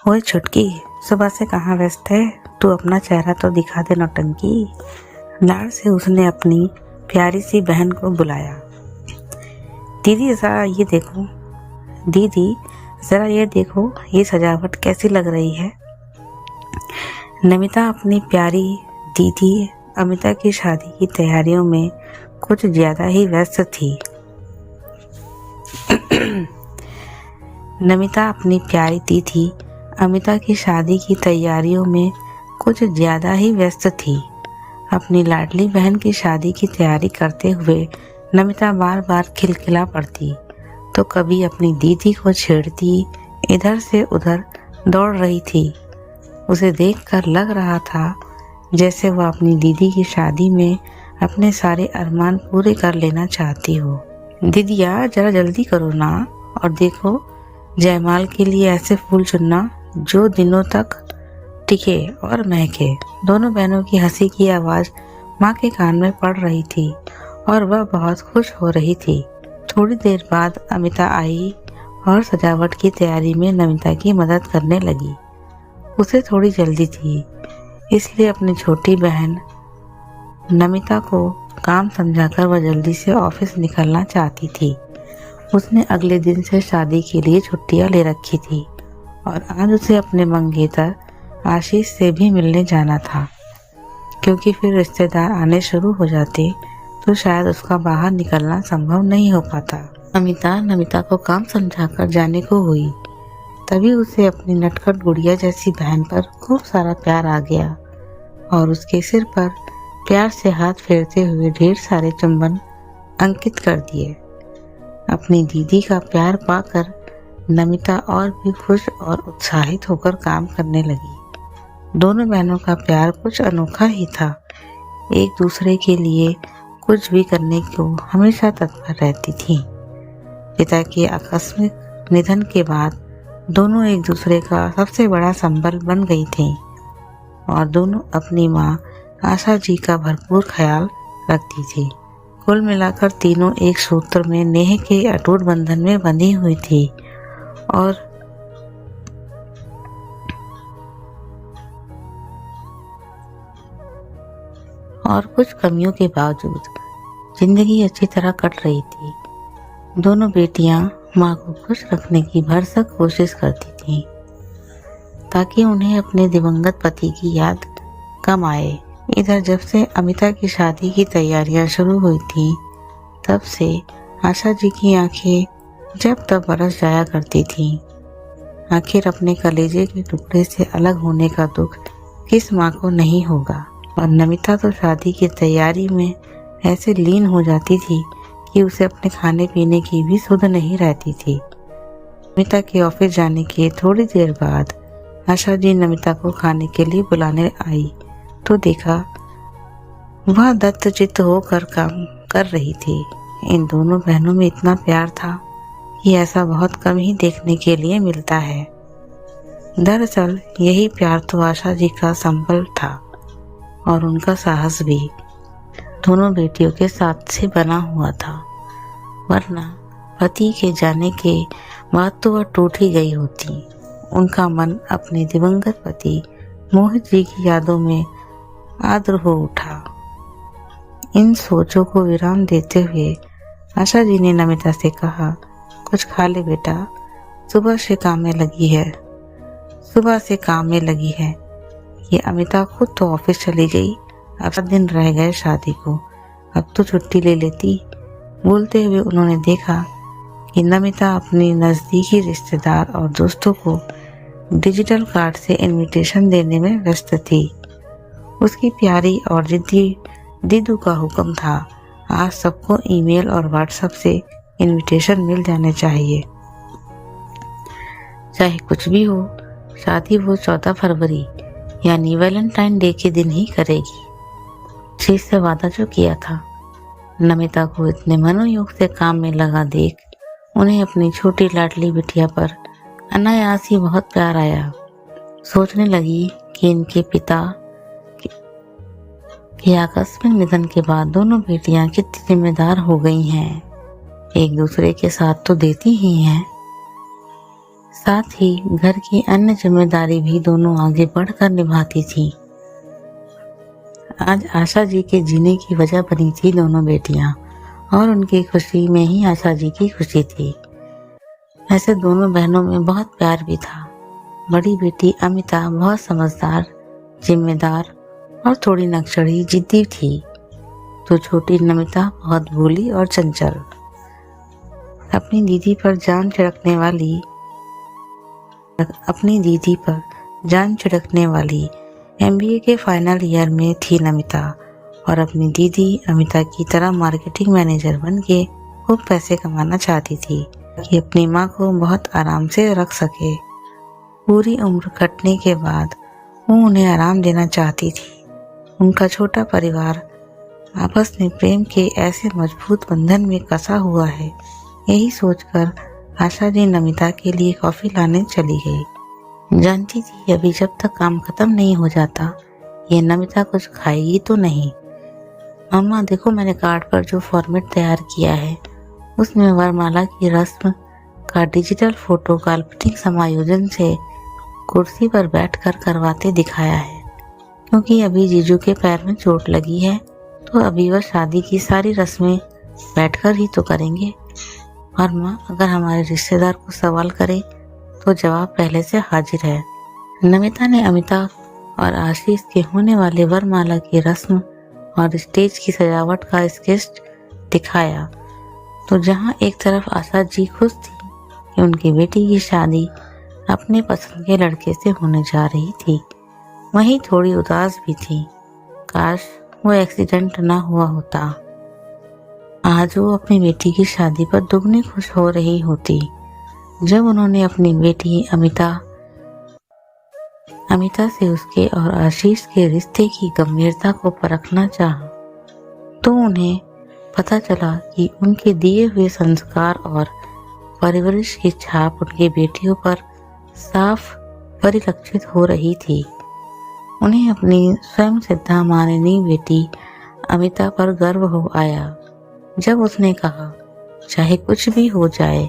ओए छुटकी, सुबह से कहाँ व्यस्त है? तू अपना चेहरा तो दिखा दे नौटंकी। लाड़ से उसने अपनी प्यारी सी बहन को बुलाया। दीदी जरा ये देखो, दीदी जरा ये देखो, ये सजावट कैसी लग रही है। नमिता अपनी प्यारी दीदी अमिता की शादी की तैयारियों में कुछ ज्यादा ही व्यस्त थी। नमिता अपनी प्यारी दीदी अमिता की शादी की तैयारियों में कुछ ज्यादा ही व्यस्त थी। अपनी लाडली बहन की शादी की तैयारी करते हुए नमिता बार बार खिलखिला पड़ती, तो कभी अपनी दीदी को छेड़ती, इधर से उधर दौड़ रही थी। उसे देखकर लग रहा था जैसे वह अपनी दीदी की शादी में अपने सारे अरमान पूरे कर लेना चाहती हो। दीदिया जरा जल्दी करो ना, और देखो जयमाल के लिए ऐसे फूल चुनना जो दिनों तक टिके और महके। दोनों बहनों की हंसी की आवाज माँ के कान में पड़ रही थी और वह बहुत खुश हो रही थी। थोड़ी देर बाद अमिता आई और सजावट की तैयारी में नमिता की मदद करने लगी। उसे थोड़ी जल्दी थी, इसलिए अपनी छोटी बहन नमिता को काम समझाकर वह जल्दी से ऑफिस निकलना चाहती थी। उसने अगले दिन से शादी के लिए छुट्टियां ले रखी थी और आज उसे अपने मंगेतर आशीष से भी मिलने जाना था, क्योंकि फिर रिश्तेदार आने शुरू हो जाते तो शायद उसका बाहर निकलना संभव नहीं हो पाता। अमिता नमिता को काम समझाकर जाने को हुई, तभी उसे अपनी नटखट गुड़िया जैसी बहन पर खूब सारा प्यार आ गया और उसके सिर पर प्यार से हाथ फेरते हुए ढेर सारे चुंबन अंकित कर दिए। अपनी दीदी का प्यार पाकर नमिता और भी खुश और उत्साहित होकर काम करने लगी। दोनों बहनों का प्यार कुछ अनोखा ही था। एक दूसरे के लिए कुछ भी करने को हमेशा तत्पर रहती थी। पिता के आकस्मिक निधन के बाद दोनों एक दूसरे का सबसे बड़ा संबल बन गई थीं और दोनों अपनी माँ आशा जी का भरपूर ख्याल रखती थी। कुल मिलाकर तीनों एक सूत्र में नेह के अटूट बंधन में बंधी हुई थी और कुछ कमियों के बावजूद जिंदगी अच्छी तरह कट रही थी। दोनों बेटियां माँ को खुश रखने की भरसक कोशिश करती थीं, ताकि उन्हें अपने दिवंगत पति की याद कम आए। इधर जब से अमिता की शादी की तैयारियां शुरू हुई थीं, तब से आशा जी की आंखें जब तब बरस जाया करती थीं। आखिर अपने कलेजे के टुकड़े से अलग होने का दुख किस माँ को नहीं होगा। और नमिता तो शादी की तैयारी में ऐसे लीन हो जाती थी कि उसे अपने खाने पीने की भी सुध नहीं रहती थी। नमिता के ऑफिस जाने के थोड़ी देर बाद आशा जी नमिता को खाने के लिए बुलाने आई, तो देखा वह दत्तचित्त होकर काम कर रही थी। इन दोनों बहनों में इतना प्यार था कि ऐसा बहुत कम ही देखने के लिए मिलता है। दरअसल यही प्यार तो आशा जी का संबल था और उनका साहस भी दोनों बेटियों के साथ से बना हुआ था, वरना पति के जाने के बाद तो वह टूट ही गई होती। उनका मन अपने दिवंगत पति मोहित जी की यादों में आर्द्र हो उठा। इन सोचों को विराम देते हुए आशा जी ने नमिता से कहा, कुछ खा ले बेटा, सुबह से काम में लगी है। ये अमिता खुद तो ऑफिस चली गई, अब 7 दिन रह गए शादी को, अब तो छुट्टी ले लेती। बोलते हुए उन्होंने देखा कि नमिता अपनी नज़दीकी रिश्तेदार और दोस्तों को डिजिटल कार्ड से इनविटेशन देने में व्यस्त थी। उसकी प्यारी और जिद्दी दीदू का हुक्म था, आज सबको ईमेल और व्हाट्सएप से इनविटेशन मिल जाने चाहिए। चाहे कुछ भी हो, शादी वो 14 फरवरी यानी वैलेंटाइन डे के दिन ही करेगी। चीज से वादा जो किया था। नमिता को इतने मनोयोग से काम में लगा देख उन्हें अपनी छोटी लाडली बिटिया पर अनायास ही बहुत प्यार आया। सोचने लगी कि इनके पिता के आकस्मिक निधन के बाद दोनों बेटियां कितनी जिम्मेदार हो गई हैं। एक दूसरे के साथ तो देती ही हैं, साथ ही घर की अन्य जिम्मेदारी भी दोनों आगे बढ़कर निभाती थी। आज आशा जी के जीने की वजह बनी थी दोनों बेटियां, और उनकी खुशी में ही आशा जी की खुशी थी। ऐसे दोनों बहनों में बहुत प्यार भी था। बड़ी बेटी अमिता बहुत समझदार, जिम्मेदार और थोड़ी नक्सड़ी जिद्दी थी, तो छोटी नमिता बहुत भोली और चंचल। अपनी दीदी पर जान छिड़कने वाली MBA के फाइनल ईयर में थी नमिता, और अपनी दीदी अमिता की तरह मार्केटिंग मैनेजर बन के खूब पैसे कमाना चाहती थी कि अपनी माँ को बहुत आराम से रख सके। पूरी उम्र कटने के बाद वो उन्हें आराम देना चाहती थी। उनका छोटा परिवार आपस में प्रेम के ऐसे मजबूत बंधन में कसा हुआ है। यही सोचकर आशा जी नमिता के लिए कॉफी लाने चली गई। जानती थी अभी जब तक काम खत्म नहीं हो जाता ये नमिता कुछ खाएगी तो नहीं। मम्मा देखो, मैंने कार्ड पर जो फॉर्मेट तैयार किया है उसमें वरमाला की रस्म का डिजिटल फोटो काल्पनिक समायोजन से कुर्सी पर बैठकर करवाते दिखाया है। क्योंकि अभी जीजू के पैर में चोट लगी है तो अभी वह शादी की सारी रस्में बैठकर ही तो करेंगे। और माँ, अगर हमारे रिश्तेदार को सवाल करे तो जवाब पहले से हाजिर है। नमिता ने अमिता और आशीष के होने वाले वरमाला की रस्म और स्टेज की सजावट का स्केच दिखाया, तो जहाँ एक तरफ आशा जी खुश थी कि उनकी बेटी की शादी अपने पसंद के लड़के से होने जा रही थी, वहीं थोड़ी उदास भी थी। काश वो एक्सीडेंट ना हुआ होता। आज वो अपनी बेटी की शादी पर दुगनी खुश हो रही होती। जब उन्होंने अपनी बेटी अमिता से उसके और आशीष के रिश्ते की गंभीरता को परखना चाहा, तो उन्हें पता चला कि उनके दिए हुए संस्कार और परवरिश की छाप उनकी बेटियों पर साफ परिलक्षित हो रही थी। उन्हें अपनी स्वयं सिद्धा माननीय बेटी अमिता पर गर्व हो आया जब उसने कहा, चाहे कुछ भी हो जाए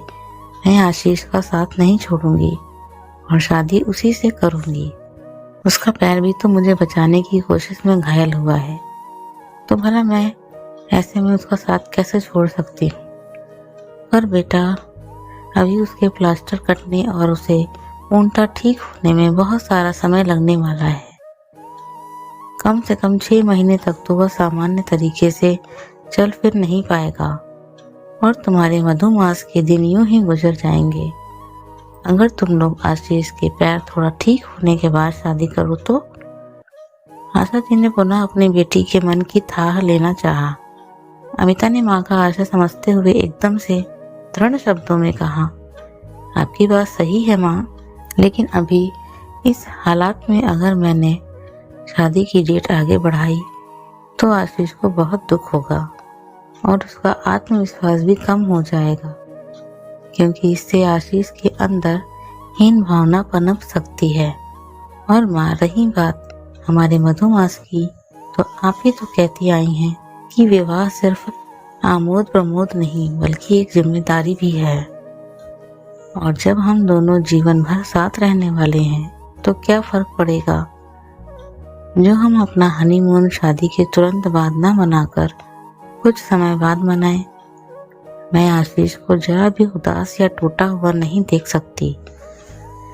मैं आशीष का साथ नहीं छोड़ूंगी और शादी उसी से करूंगी। उसका पैर भी तो मुझे बचाने की कोशिश में घायल हुआ है, तो भला मैं ऐसे में उसका साथ कैसे छोड़ सकती हूँ। पर बेटा, अभी उसके प्लास्टर कटने और उसे पूर्णतः ठीक होने में बहुत सारा समय लगने वाला है। कम से कम 6 महीने तक तो वह सामान्य तरीके से चल फिर नहीं पाएगा और तुम्हारे मधुमास के दिन यूं ही गुजर जाएंगे। अगर तुम लोग आशीष के पैर थोड़ा ठीक होने के बाद शादी करो तो। आशा जी ने पुनः अपनी बेटी के मन की थाह लेना चाहा। अमिता ने माँ का आशा समझते हुए एकदम से दृढ़ शब्दों में कहा, आपकी बात सही है माँ, लेकिन अभी इस हालात में अगर मैंने शादी की डेट आगे बढ़ाई तो आशीष को बहुत दुख होगा और उसका आत्मविश्वास भी कम हो जाएगा, क्योंकि इससे आशीष के अंदर हीन भावना पनप सकती है। और माँ, रही बात हमारे मधुमास की, तो आप ही तो कहती आई हैं कि विवाह सिर्फ आमोद प्रमोद नहीं बल्कि एक जिम्मेदारी भी है, और जब हम दोनों जीवन भर साथ रहने वाले हैं तो क्या फर्क पड़ेगा जो हम अपना हनीमून शादी के तुरंत बाद न मनाकर कुछ समय बाद मनाएं। मैं आशीष को जरा भी उदास या टूटा हुआ नहीं देख सकती।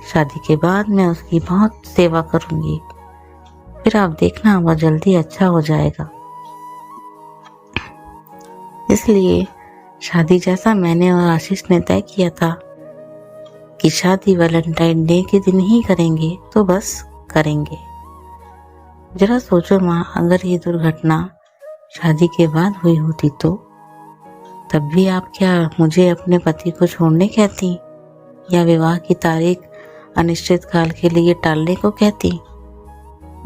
शादी के बाद मैं उसकी बहुत सेवा करूंगी, फिर आप देखना वह जल्दी अच्छा हो जाएगा। इसलिए शादी जैसा मैंने और आशीष ने तय किया था कि शादी वैलेंटाइन डे के दिन ही करेंगे, तो बस करेंगे। जरा सोचो माँ, अगर ये दुर्घटना शादी के बाद हुई होती तो तब भी आप क्या मुझे अपने पति को छोड़ने कहती या विवाह की तारीख अनिश्चित काल के लिए टालने को कहती?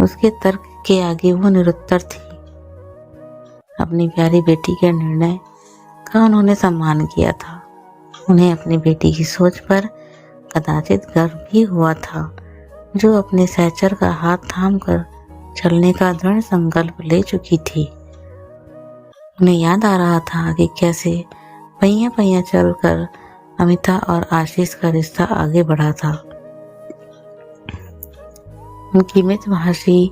उसके तर्क के आगे वो निरुत्तर थी। अपनी प्यारी बेटी के निर्णय का उन्होंने सम्मान किया था। उन्हें अपनी बेटी की सोच पर कदाचित गर्व भी हुआ था, जो अपने सहचर का हाथ थामकर चलने का दृढ़ संकल्प ले चुकी थी। उन्हें याद आ रहा था कि कैसे पैया पैया चलकर अमिता और आशीष का रिश्ता आगे बढ़ा था। उनकी मितभाषी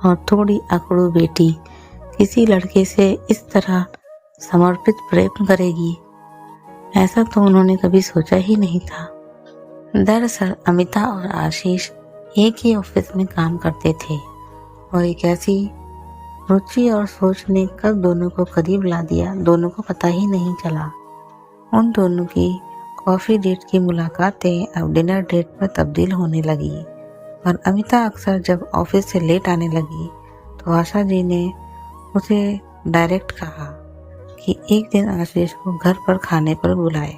और थोड़ी अकड़ू बेटी किसी लड़के से इस तरह समर्पित प्रेम करेगी, ऐसा तो उन्होंने कभी सोचा ही नहीं था। दरअसल अमिता और आशीष एक ही ऑफिस में काम करते थे और एक ऐसी रुचि और सोच ने कब दोनों को करीब ला दिया, दोनों को पता ही नहीं चला। उन दोनों की कॉफ़ी डेट की मुलाकातें अब डिनर डेट पर तब्दील होने लगी और अमिता अक्सर जब ऑफिस से लेट आने लगी तो आशा जी ने उसे डायरेक्ट कहा कि एक दिन आशीष को घर पर खाने पर बुलाए,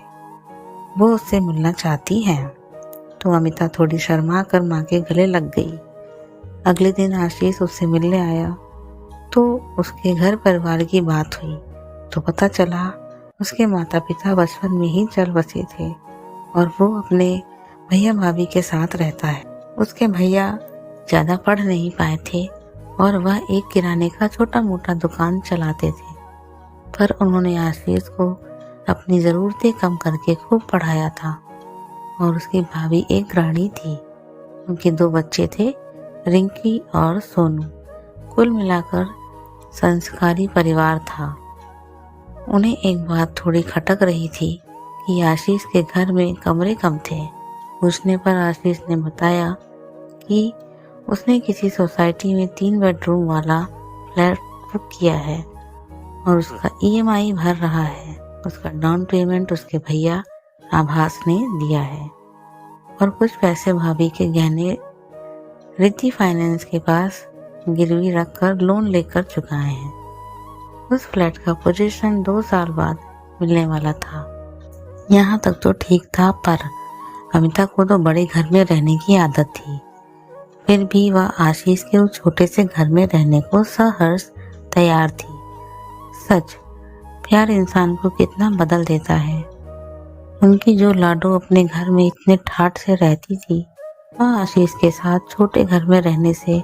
वो उससे मिलना चाहती हैं। तो अमिता थोड़ी शर्मा कर माँ के गले लग गई। अगले दिन आशीष उससे मिलने आया तो उसके घर परिवार की बात हुई तो पता चला उसके माता पिता बचपन में ही चल बसे थे और वो अपने भैया भाभी के साथ रहता है। उसके भैया ज़्यादा पढ़ नहीं पाए थे और वह एक किराने का छोटा मोटा दुकान चलाते थे, पर उन्होंने आशीष को अपनी ज़रूरतें कम करके खूब पढ़ाया था और उसकी भाभी एक गृहिणी थी। उनके 2 बच्चे थे, रिंकी और सोनू। कुल मिलाकर संस्कारी परिवार था। उन्हें एक बात थोड़ी खटक रही थी कि आशीष के घर में कमरे कम थे। पूछने पर आशीष ने बताया कि उसने किसी सोसाइटी में 3 बेडरूम वाला फ्लैट बुक किया है और उसका EMI भर रहा है। उसका डाउन पेमेंट उसके भैया आभास ने दिया है और कुछ पैसे भाभी के गहने रिद्धि फाइनेंस के पास गिरवी रखकर लोन लेकर चुकाए हैं। उस फ्लैट का पोजीशन 2 साल बाद मिलने वाला था। यहाँ तक तो ठीक था, पर अमिता को तो बड़े घर में रहने की आदत थी। फिर भी वह आशीष के उस छोटे से घर में रहने को सहर्ष तैयार थी। सच, प्यार इंसान को कितना बदल देता है। उनकी जो लाडो अपने घर में इतने ठाठ से रहती थी, वह आशीष के साथ छोटे घर में रहने से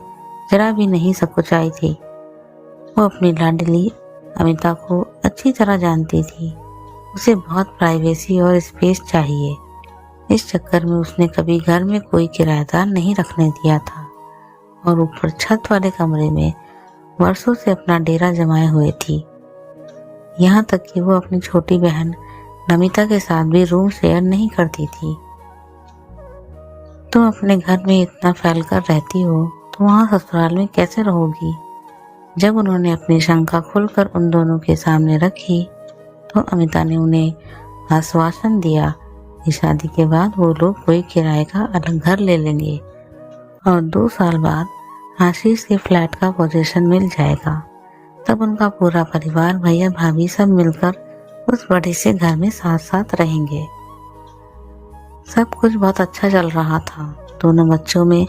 जरा भी नहीं सकुचाई थी। वो अपनी लाडली अमिता को अच्छी तरह जानती थी। उसे बहुत प्राइवेसी और स्पेस चाहिए। इस चक्कर में उसने कभी घर में कोई किराएदार नहीं रखने दिया था और ऊपर छत वाले कमरे में वर्षों से अपना डेरा जमाए हुए थी। यहाँ तक कि वो अपनी छोटी बहन नमिता के साथ भी रूम शेयर नहीं करती थी। तुम अपने घर में इतना फैलकर रहती हो तो वहाँ ससुराल में कैसे रहोगी? जब उन्होंने अपनी शंका खुलकर उन दोनों के सामने रखी तो अमिता ने उन्हें आश्वासन दिया कि शादी के बाद वो लोग कोई किराए का अलग घर ले लेंगे और 2 साल बाद आशीष के फ्लैट का पोजीशन मिल जाएगा। तब उनका पूरा परिवार, भैया भाभी सब मिलकर उस बड़े से घर में साथ साथ रहेंगे। सब कुछ बहुत अच्छा चल रहा था। दोनों बच्चों में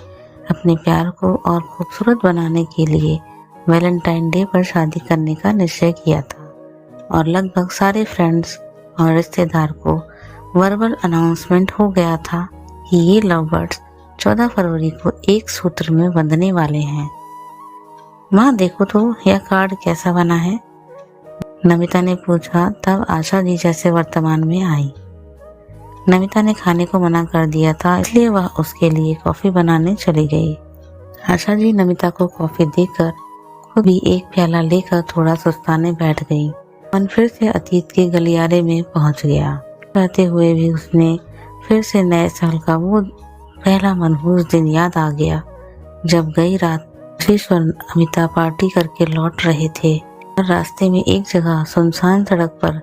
अपने प्यार को और खूबसूरत बनाने के लिए वैलेंटाइन डे पर शादी करने का निश्चय किया था और लगभग सारे फ्रेंड्स और रिश्तेदार को वर्बल अनाउंसमेंट हो गया था कि ये लव बर्ड्स 14 फरवरी को एक सूत्र में बंधने वाले हैं। माँ देखो तो यह कार्ड कैसा बना है? नमिता ने पूछा। तब आशा जी जैसे वर्तमान में आई। नमिता ने खाने को मना कर दिया था, इसलिए वह उसके लिए कॉफी बनाने चली गई। आशा जी नमिता को कॉफी देकर खुद भी एक प्याला लेकर थोड़ा सुस्ताने बैठ गई। मन फिर से अतीत के गलियारे में पहुंच गया। रहते हुए भी उसने फिर से नए साल का वो पहला मनहूस दिन याद आ गया जब गई रात आशीष और अमिता पार्टी करके लौट रहे थे और रास्ते में एक जगह सुनसान सड़क पर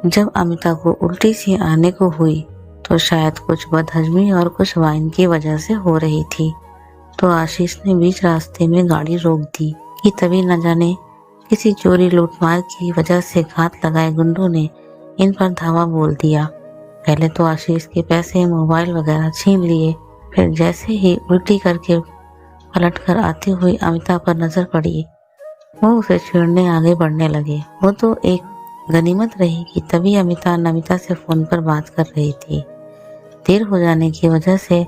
जब अमिता को उल्टी सी आने को हुई तो शायद कुछ बदहजमी और कुछ वाइन की वजह से हो रही थी। तो आशीष ने बीच रास्ते में गाड़ी रोक दी कि तभी न जाने किसी चोरी लूटमार की वजह से घात लगाए गुंडों ने इन पर धावा बोल दिया। पहले तो आशीष के पैसे, मोबाइल वगैरह छीन लिए, फिर जैसे ही उल्टी करके पलटकर आती हुई अमिता पर नजर पड़ी, वो उसे छेड़ने आगे बढ़ने लगे। वो तो एक गनीमत रही कि तभी अमिता नमिता से फोन पर बात कर रही थी। देर हो जाने की वजह से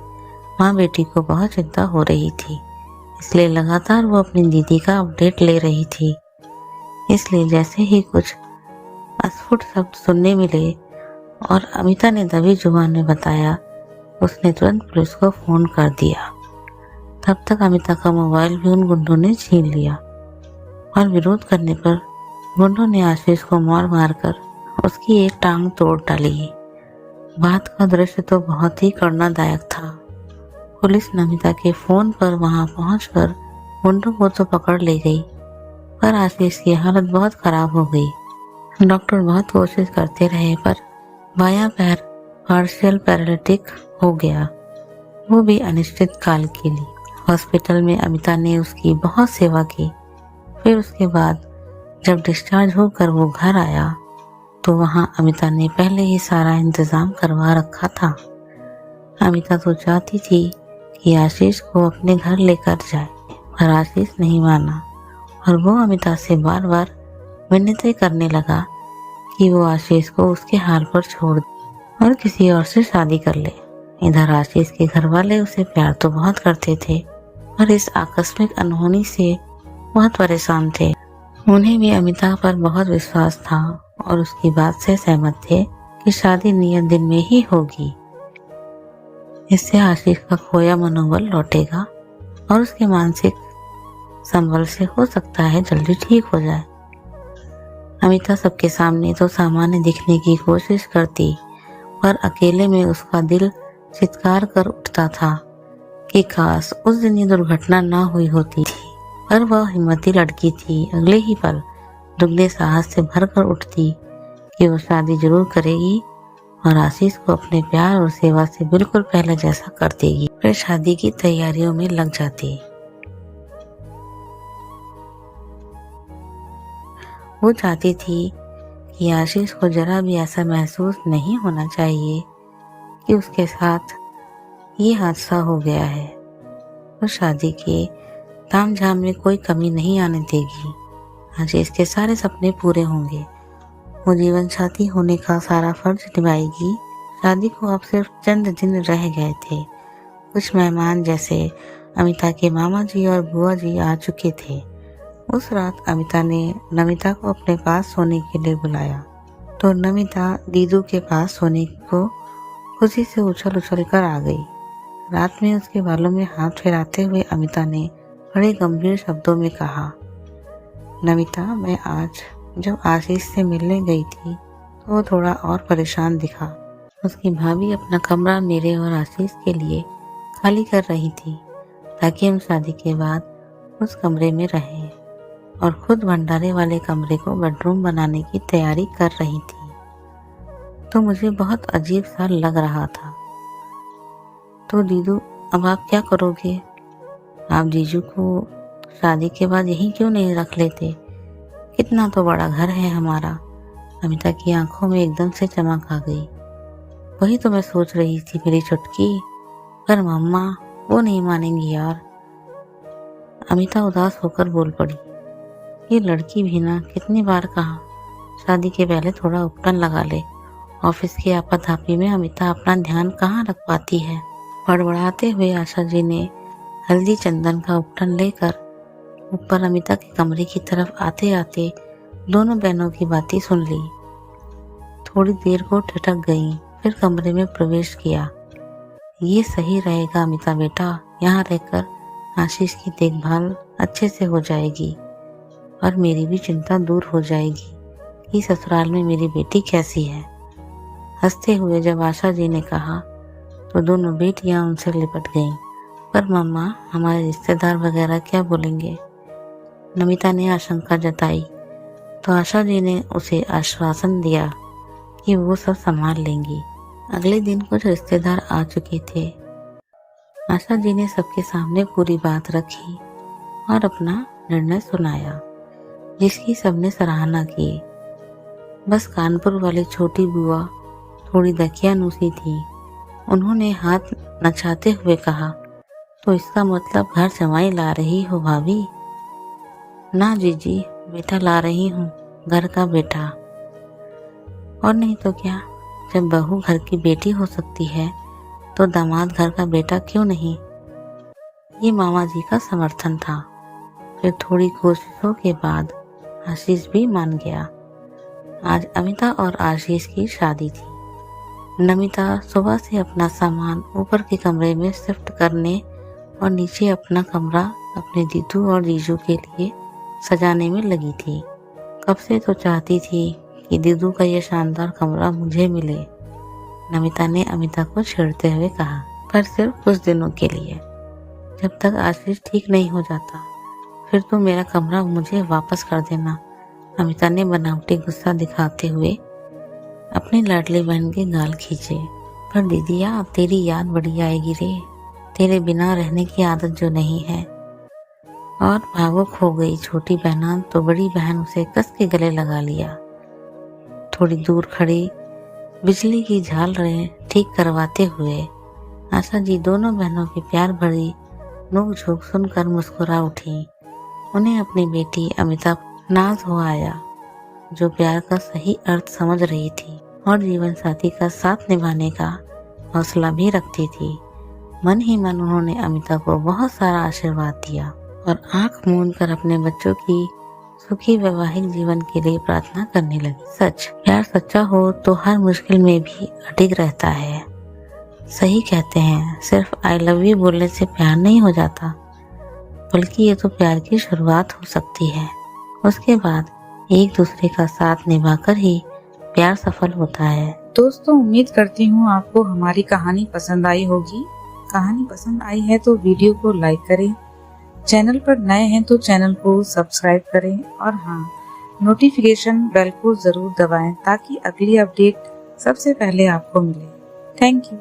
माँ बेटी को बहुत चिंता हो रही थी, इसलिए लगातार वो अपनी दीदी का अपडेट ले रही थी। इसलिए जैसे ही कुछ अस्फुट शब्द सुनने मिले और अमिता ने दबी जुबान में बताया। उसने तुरंत पुलिस को फोन कर दिया। तब तक अमिता का मोबाइल भी उन गुंडों ने छीन लिया और विरोध करने पर गुंडों ने आशीष को मार मार कर उसकी एक टांग तोड़ डाली। बात का दृश्य तो बहुत ही करनादायक था। पुलिस नमिता के फोन पर वहां पहुंचकर गुंडों को तो पकड़ ले गई, पर आशीष की हालत बहुत खराब हो गई। डॉक्टर बहुत कोशिश करते रहे पर बायां पैर पार्शियल पैरालिटिक हो गया, वो भी अनिश्चित काल के लिए। हॉस्पिटल में अमिता ने उसकी बहुत सेवा की। फिर उसके बाद जब डिस्चार्ज होकर वो घर आया तो वहां अमिता ने पहले ही सारा इंतजाम करवा रखा था। अमिता तो चाहती थी कि आशीष को अपने घर लेकर जाए, पर आशीष नहीं माना और वो अमिता से बार बार विनती करने लगा कि वो आशीष को उसके हाल पर छोड़ दे और किसी और से शादी कर ले। इधर आशीष के घर वाले उसे प्यार तो बहुत करते थे, पर इस आकस्मिक अनहोनी से बहुत परेशान थे। उन्हें भी अमिता पर बहुत विश्वास था और उसकी बात से सहमत थे कि शादी नियत दिन में ही होगी। इससे आशीष का खोया मनोबल लौटेगा और उसके मानसिक संबल से हो सकता है जल्दी ठीक हो जाए। अमिता सबके सामने तो सामान्य दिखने की कोशिश करती, पर अकेले में उसका दिल चित्कार कर उठता था कि काश उस दिन ये दुर्घटना ना हुई होती थी। पर वह हिम्मती लड़की थी। अगले ही पल दुगने साहस से भरकर उठती कि वो शादी जरूर करेगी और आशीष को अपने प्यार और सेवा से बिल्कुल पहले जैसा कर देगी। फिर शादी की तैयारियों में लग जाती। वो चाहती थी कि आशीष को जरा भी ऐसा महसूस नहीं होना चाहिए कि उसके साथ ये हादसा हो गया है। वो शादी के तामझाम में कोई कमी नहीं आने देगी। आशीष के सारे सपने पूरे होंगे। वो जीवन साथी होने का सारा फर्ज निभाएगी। शादी को अब सिर्फ चंद दिन रह गए थे। कुछ मेहमान जैसे अमिता के मामा जी और बुआ जी आ चुके थे। उस रात अमिता ने नमिता को अपने पास सोने के लिए बुलाया तो नमिता दीदू के पास सोने को खुशी से उछल उछल कर आ गई। रात में उसके बालों में हाथ फेराते हुए अमिता ने बड़े गंभीर शब्दों में कहा, नमिता, मैं आज जब आशीष से मिलने गई थी तो वो थोड़ा और परेशान दिखा। उसकी भाभी अपना कमरा मेरे और आशीष के लिए खाली कर रही थी ताकि हम शादी के बाद उस कमरे में रहें, और खुद भंडारे वाले कमरे को बेडरूम बनाने की तैयारी कर रही थी। तो मुझे बहुत अजीब सा लग रहा था। तो दीदू, अब आप क्या करोगे? आप जीजू को शादी के बाद यहीं क्यों नहीं रख लेते? कितना तो बड़ा घर है हमारा। अमिता की आंखों में एकदम से चमक आ गई। वही तो मैं सोच रही थी मेरी चुटकी, पर मम्मा वो नहीं मानेंगी यार। अमिता उदास होकर बोल पड़ी, ये लड़की भी ना, कितनी बार कहा शादी के पहले थोड़ा उपटन लगा ले। ऑफिस की आपाधापी में अमिता अपना ध्यान कहाँ रख पाती है। बड़बड़ाते हुए आशा जी ने हल्दी चंदन का उपटन लेकर ऊपर अमिता के कमरे की तरफ आते आते दोनों बहनों की बातें सुन ली। थोड़ी देर को ठिठक गईं, फिर कमरे में प्रवेश किया। ये सही रहेगा अमिता बेटा, यहाँ रहकर आशीष की देखभाल अच्छे से हो जाएगी और मेरी भी चिंता दूर हो जाएगी कि ससुराल में मेरी बेटी कैसी है। हंसते हुए जब आशा जी ने कहा तो दोनों बेटियां उनसे लिपट गईं। पर मम्मा, हमारे रिश्तेदार वगैरह क्या बोलेंगे? नमिता ने आशंका जताई तो आशा जी ने उसे आश्वासन दिया कि वो सब संभाल लेंगी। अगले दिन कुछ रिश्तेदार आ चुके थे। आशा जी ने सबके सामने पूरी बात रखी और अपना निर्णय सुनाया, जिसकी सबने सराहना की। बस कानपुर वाली छोटी बुआ थोड़ी दकियानूसी थी। उन्होंने हाथ नचाते हुए कहा, तो इसका मतलब घर जमाई ला रही हो भाभी? ना जीजी, बेटा ला रही हूँ, घर का बेटा। और नहीं तो क्या, जब बहू घर की बेटी हो सकती है तो दामाद घर का बेटा क्यों नहीं? ये मामा जी का समर्थन था। फिर थोड़ी कोशिशों के बाद आशीष भी मान गया। आज अमिता और आशीष की शादी थी। नमिता सुबह से अपना सामान ऊपर के कमरे में शिफ्ट करने और नीचे अपना कमरा अपने दीदू और जीजू के लिए सजाने में लगी थी। कब से तो चाहती थी कि दीदू का यह शानदार कमरा मुझे मिले, नमिता ने अमिता को छेड़ते हुए कहा, पर सिर्फ कुछ दिनों के लिए। जब तक आशीष ठीक नहीं हो जाता फिर तो मेरा कमरा मुझे वापस कर देना, अमिता ने बनावटी गुस्सा दिखाते हुए अपनी लाडली बहन के गाल खींचे। पर दीदिया, तेरी याद बड़ी आएगी रे, तेरे बिना रहने की आदत जो नहीं है। और भावुक हो गई छोटी बहना तो बड़ी बहन उसे कस के गले लगा लिया। थोड़ी दूर खड़ी बिजली की झालरें ठीक करवाते हुए आशा जी दोनों बहनों की प्यार भरी नोक झोंक सुनकर मुस्कुरा उठी। उन्हें अपनी बेटी अमिता नाज हो आया, जो प्यार का सही अर्थ समझ रही थी और जीवन साथी का साथ निभाने का हौसला भी रखती थी। मन ही मन उन्होंने अमिता को बहुत सारा आशीर्वाद दिया और आंख मूंद कर अपने बच्चों की सुखी वैवाहिक जीवन के लिए प्रार्थना करने लगी। सच, प्यार सच्चा हो तो हर मुश्किल में भी अडिग रहता है। सही कहते हैं, सिर्फ आई लव यू बोलने से प्यार नहीं हो जाता, बल्कि ये तो प्यार की शुरुआत हो सकती है। उसके बाद एक दूसरे का साथ निभाकर ही प्यार सफल होता है। दोस्तों, उम्मीद करती हूँ आपको हमारी कहानी पसंद आई होगी। कहानी पसंद आई है तो वीडियो को लाइक करें, चैनल पर नए हैं तो चैनल को सब्सक्राइब करें और हाँ, नोटिफिकेशन बेल को जरूर दबाएं ताकि अगली अपडेट सबसे पहले आपको मिले। Thank you.